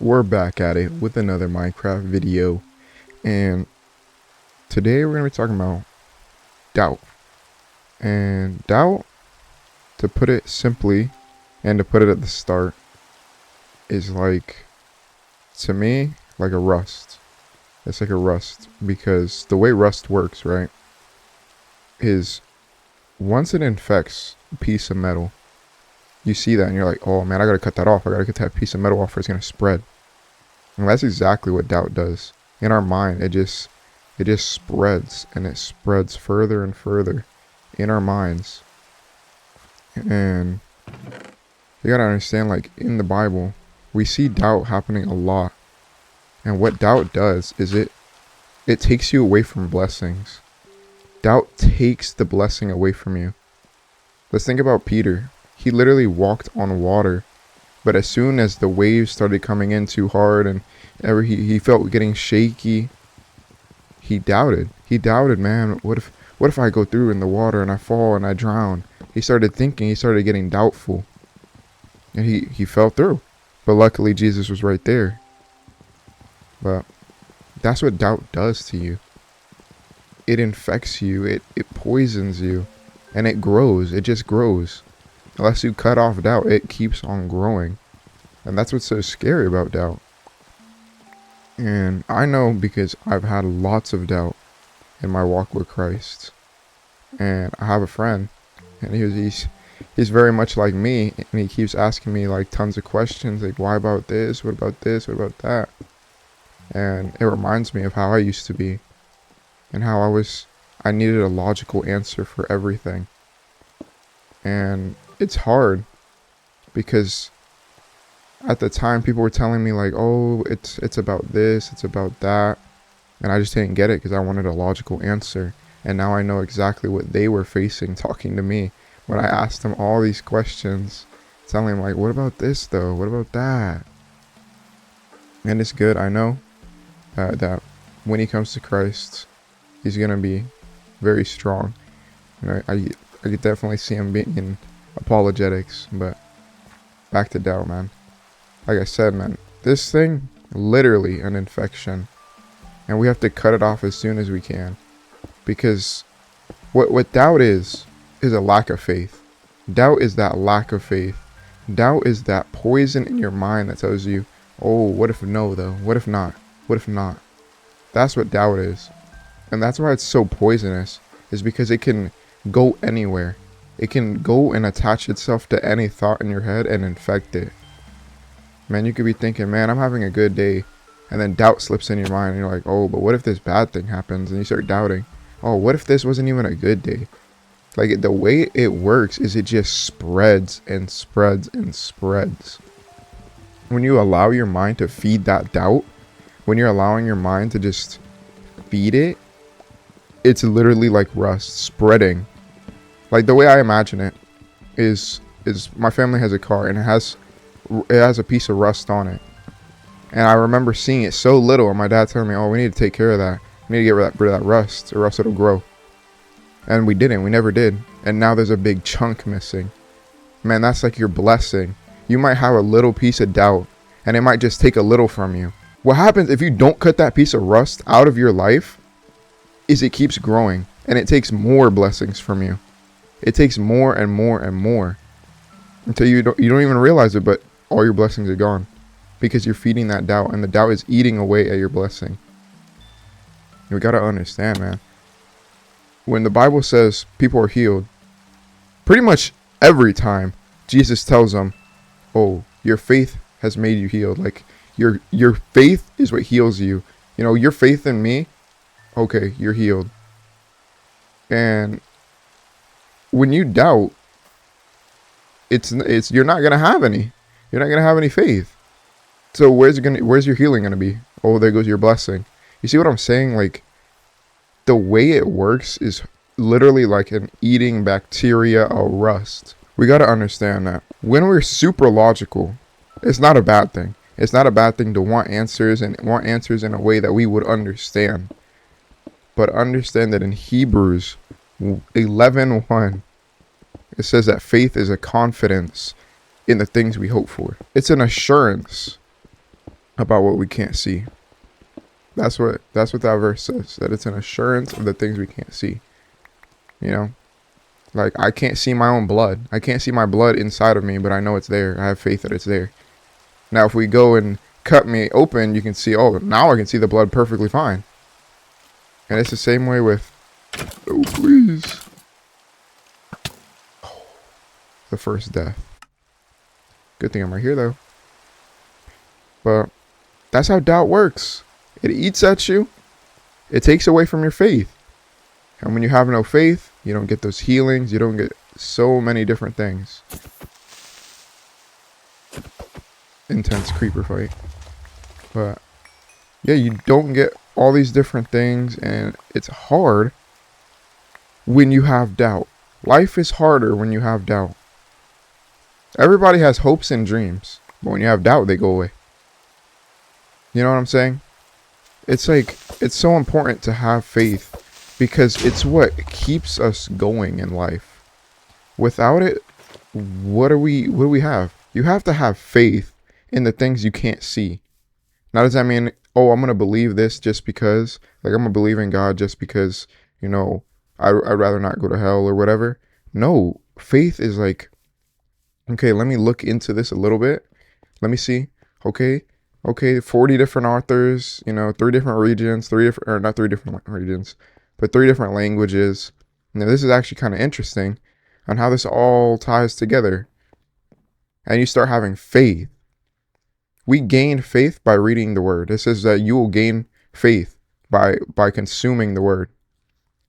We're back at it with another Minecraft video, and today we're going to be talking about doubt. And doubt, to put it simply and to put it at the start, is like, to me, like a rust. It's like a rust because the way rust works, right, is once it infects a piece of metal, you see that and you're like, oh man, I got to cut that off. I got to get that piece of metal off or it's going to spread. And that's exactly what doubt does. In our mind, it just spreads, and it spreads further and further in our minds. And you gotta understand, like, in the Bible, we see doubt happening a lot. And what doubt does is it takes you away from blessings. Doubt takes the blessing away from you. Let's think about Peter. He literally walked on water. But as soon as the waves started coming in too hard and he felt getting shaky, he doubted. He doubted, man, what if I go through in the water and I fall and I drown? He started thinking, he started getting doubtful. And he fell through. But luckily Jesus was right there. But that's what doubt does to you. It infects you, it poisons you, and it grows. It just grows. Unless you cut off doubt, it keeps on growing. And that's what's so scary about doubt. And I know because I've had lots of doubt in my walk with Christ. And I have a friend, and he's very much like me, and he keeps asking me like tons of questions, like, why about this? What about this? What about that? And it reminds me of how I used to be, and how I needed a logical answer for everything. And it's hard because at the time people were telling me like, oh, it's about this, it's about that. And I just didn't get it because I wanted a logical answer. And now I know exactly what they were facing talking to me when I asked them all these questions, telling them like, what about this though? What about that? And it's good. I know that when he comes to Christ, he's going to be very strong. You know, I could definitely see him being in apologetics. But back to doubt, man. Like I said, man, this thing, literally an infection. And we have to cut it off as soon as we can. Because what doubt is a lack of faith. Doubt is that lack of faith. Doubt is that poison in your mind that tells you, oh, what if no, though? What if not? What if not? That's what doubt is. And that's why it's so poisonous, is because it can go anywhere. It can go and attach itself to any thought in your head and infect it. Man, you could be thinking, man, I'm having a good day. And then doubt slips in your mind and you're like, oh, but what if this bad thing happens? And you start doubting, oh, what if this wasn't even a good day? Like, the way it works is it just spreads and spreads and spreads. When you allow your mind to feed that doubt, when you're allowing your mind to just feed it, it's literally like rust spreading. Like, the way I imagine it is my family has a car and it has a piece of rust on it. And I remember seeing it so little, and my dad telling me, oh, we need to take care of that. We need to get rid of that rust, or else it'll grow. And we didn't. We never did. And now there's a big chunk missing. Man, that's like your blessing. You might have a little piece of doubt, and it might just take a little from you. What happens if you don't cut that piece of rust out of your life is it keeps growing, and it takes more blessings from you. It takes more and more and more until you don't even realize it, but all your blessings are gone because you're feeding that doubt, and the doubt is eating away at your blessing. We got to understand, man. When the Bible says people are healed, pretty much every time Jesus tells them, oh, your faith has made you healed. Like, your faith is what heals you. You know, your faith in me, okay, you're healed. And when you doubt, it's you're not gonna have any. You're not gonna have any faith. So where's your healing gonna be? Oh, there goes your blessing. You see what I'm saying? Like, the way it works is literally like an eating bacteria of rust. We gotta understand that when we're super logical, it's not a bad thing. It's not a bad thing to want answers and want answers in a way that we would understand. But understand that in Hebrews 11:1, it says that faith is a confidence in the things we hope for. It's an assurance about what we can't see. That's what that verse says, that it's an assurance of the things we can't see. You know? Like, I can't see my own blood. I can't see my blood inside of me, but I know it's there. I have faith that it's there. Now, if we go and cut me open, you can see, oh, now I can see the blood perfectly fine. And it's the same way with, oh, please. Oh, the first death. Good thing I'm right here, though. But that's how doubt works. It eats at you. It takes away from your faith. And when you have no faith, you don't get those healings. You don't get so many different things. Intense creeper fight. But yeah, you don't get all these different things, and it's hard when you have doubt. Life is harder when you have doubt. Everybody has hopes and dreams, but when you have doubt, they go away. You know what I'm saying? It's like, it's so important to have faith because it's what keeps us going in life. Without it, what do we have? You have to have faith in the things you can't see. Now, does that mean, oh, I'm going to believe this just because, like, I'm going to believe in God just because, you know, I'd rather not go to hell or whatever? No, faith is like, okay, let me look into this a little bit. Let me see. Okay, 40 different authors, you know, 3 different regions, not 3 different regions, but 3 different languages. Now, this is actually kind of interesting on how this all ties together. And you start having faith. We gain faith by reading the word. It says that you will gain faith by consuming the word.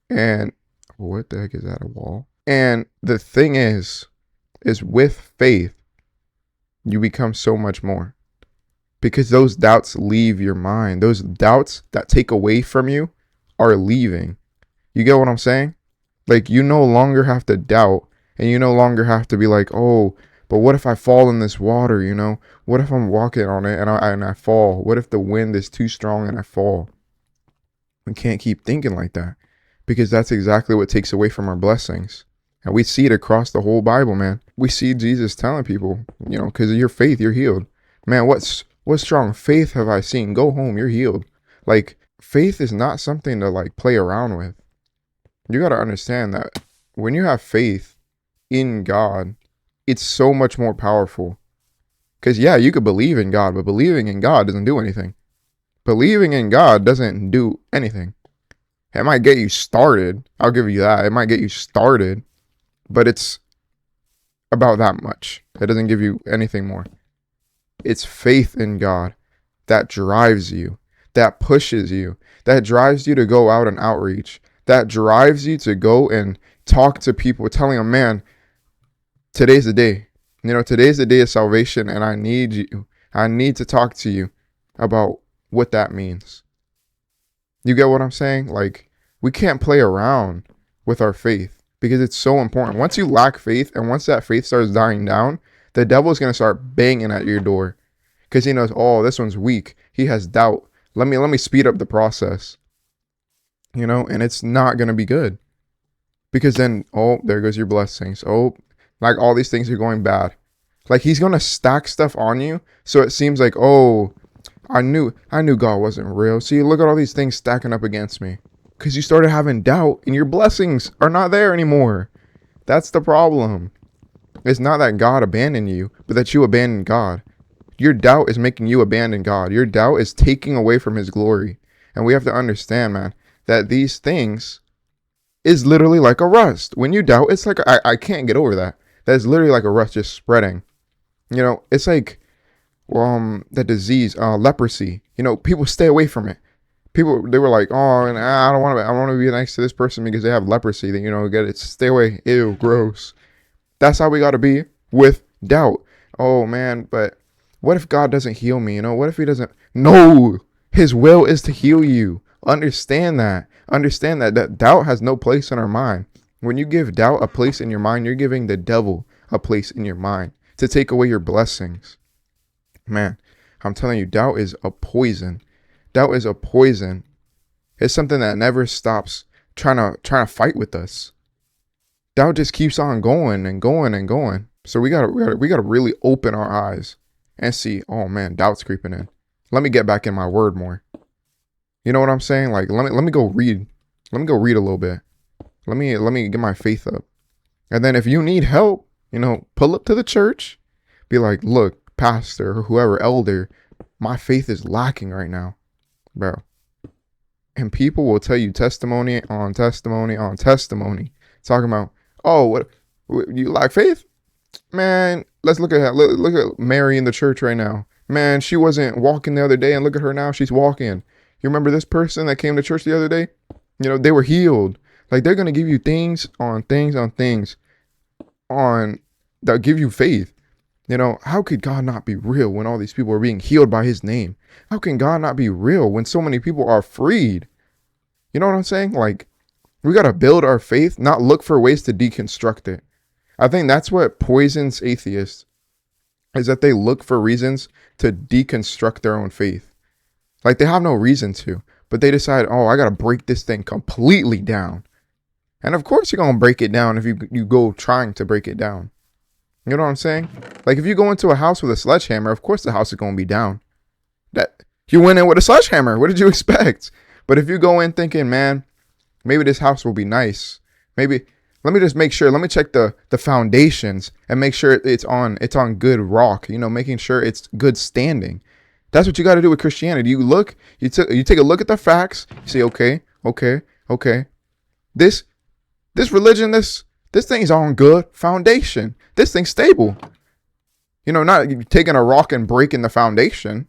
And what the heck is that, a wall? And the thing is with faith, you become so much more. Because those doubts leave your mind. Those doubts that take away from you are leaving. You get what I'm saying? Like, you no longer have to doubt, and you no longer have to be like, oh, but what if I fall in this water, you know? What if I'm walking on it and I fall? What if the wind is too strong and I fall? We can't keep thinking like that, because that's exactly what takes away from our blessings. And we see it across the whole Bible, man. We see Jesus telling people, you know, because of your faith, you're healed. Man, what strong faith have I seen? Go home, you're healed. Like, faith is not something to like play around with. You got to understand that when you have faith in God, it's so much more powerful. Because yeah, you could believe in God, but believing in God doesn't do anything. Believing in God doesn't do anything. It might get you started. I'll give you that. It might get you started, but it's about that much. It doesn't give you anything more. It's faith in God that drives you, that pushes you, that drives you to go out and outreach, that drives you to go and talk to people, telling them, man, today's the day. You know, today's the day of salvation, and I need you. I need to talk to you about what that means. You get what I'm saying? Like, we can't play around with our faith because it's so important. Once you lack faith, and once that faith starts dying down, the devil's going to start banging at your door because he knows, oh, this one's weak. He has doubt. Let me speed up the process. You know, and it's not going to be good because then, oh, there goes your blessings. Oh, like all these things are going bad. Like, he's going to stack stuff on you. So it seems like, oh, I knew God wasn't real. See, look at all these things stacking up against me because you started having doubt and your blessings are not there anymore. That's the problem. It's not that God abandoned you, but that you abandoned God. Your doubt is making you abandon God. Your doubt is taking away from his glory. And we have to understand, man, that these things is literally like a rust. When you doubt, it's like, I can't get over that. That's literally like a rust just spreading. You know, it's like the disease, leprosy. You know, people stay away from it. People, they were like, oh, and I don't want to be next to this person because they have leprosy. That, you know, get it, stay away. Ew, gross. That's how we got to be with doubt. Oh man, but what if God doesn't heal me? You know, what if he doesn't? No, his will is to heal you. Understand that. Understand that doubt has no place in our mind. When you give doubt a place in your mind, you're giving the devil a place in your mind to take away your blessings. Man, I'm telling you, doubt is a poison. Doubt is a poison. It's something that never stops trying to fight with us. Doubt just keeps on going and going and going. So we gotta really open our eyes and see, oh man, doubt's creeping in. let me get back in my word more. You know what I'm saying? Like, let me go read. Let me go read a little bit. Let me get my faith up. And then if you need help, pull up to the church. Be like, look, pastor or whoever, elder, my faith is lacking right now, bro. And people will tell you testimony on testimony on testimony, talking about, oh, what you lack faith? Man, let's look at that. Look at Mary in the church right now. Man, she wasn't walking the other day, and look at her now. She's walking. You remember this person that came to church the other day? They were healed. Like, they're going to give you things on things on things on that give you faith. How could God not be real when all these people are being healed by his name? How can God not be real when so many people are freed? You know what I'm saying? Like, we got to build our faith, not look for ways to deconstruct it. I think that's what poisons atheists, is that they look for reasons to deconstruct their own faith. Like, they have no reason to, but they decide, oh, I got to break this thing completely down. And of course you're going to break it down if you go trying to break it down. You know what I'm saying? Like, if you go into a house with a sledgehammer, of course the house is going to be down. That you went in with a sledgehammer. What did you expect? But if you go in thinking, man, maybe this house will be nice. Maybe let me just make sure. Let me check the foundations and make sure it's on good rock. Making sure it's good standing. That's what you got to do with Christianity. You take a look at the facts. You say, okay. This religion, this thing's on good foundation. This thing's stable. Not taking a rock and breaking the foundation.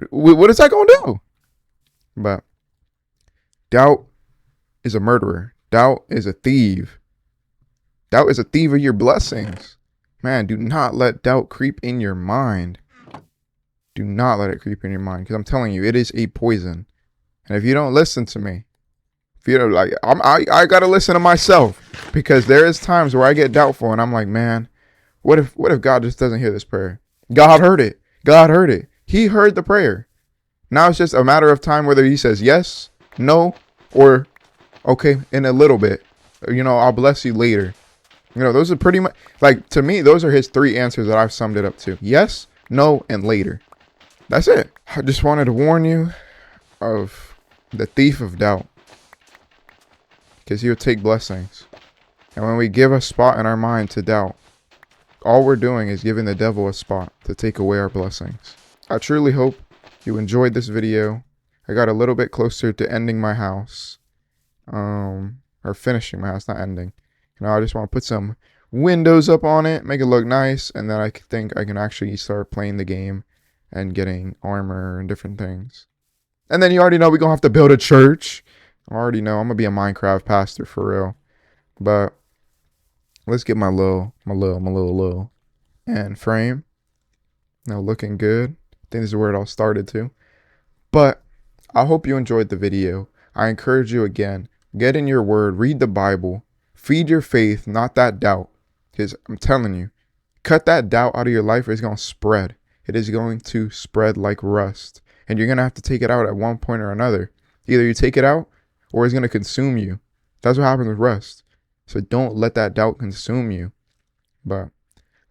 What is that going to do? But doubt is a murderer. Doubt is a thief. Doubt is a thief of your blessings. Man, do not let doubt creep in your mind. Do not let it creep in your mind, because I'm telling you, it is a poison. And if you don't listen to me, if you don't, like, I gotta listen to myself, because there is times where I get doubtful and I'm like, man, what if God just doesn't hear this prayer? God heard it. God heard it. He heard the prayer. Now it's just a matter of time whether he says yes, no, or okay, in a little bit. I'll bless you later. Those are pretty much, like, to me, those are his three answers that I've summed it up to. Yes, no, and later. That's it. I just wanted to warn you of the thief of doubt, because he'll take blessings. And when we give a spot in our mind to doubt, all we're doing is giving the devil a spot to take away our blessings. I truly hope you enjoyed this video. I got a little bit closer to ending my house, or finishing my house, not ending. I just want to put some windows up on it, make it look nice, and then I think I can actually start playing the game and getting armor and different things. And then you already know we're going to have to build a church. I already know I'm going to be a Minecraft pastor for real. But let's get my little end frame. Looking good. I think this is where it all started too. But I hope you enjoyed the video. I encourage you again, get in your word, read the Bible, feed your faith, not that doubt. Because I'm telling you, cut that doubt out of your life, or it's going to spread. It is going to spread like rust. And you're going to have to take it out at one point or another. Either you take it out, or it's going to consume you. That's what happens with rust. So don't let that doubt consume you. But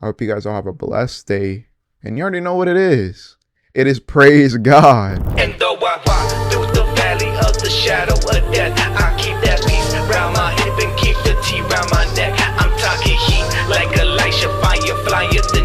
I hope you guys all have a blessed day. And you already know what it is. It is praise God. And though I walk through the valley of the shadow of death, I keep that peace around my hip and keep the T around my neck. I'm talking heat like Elisha, fire flyer.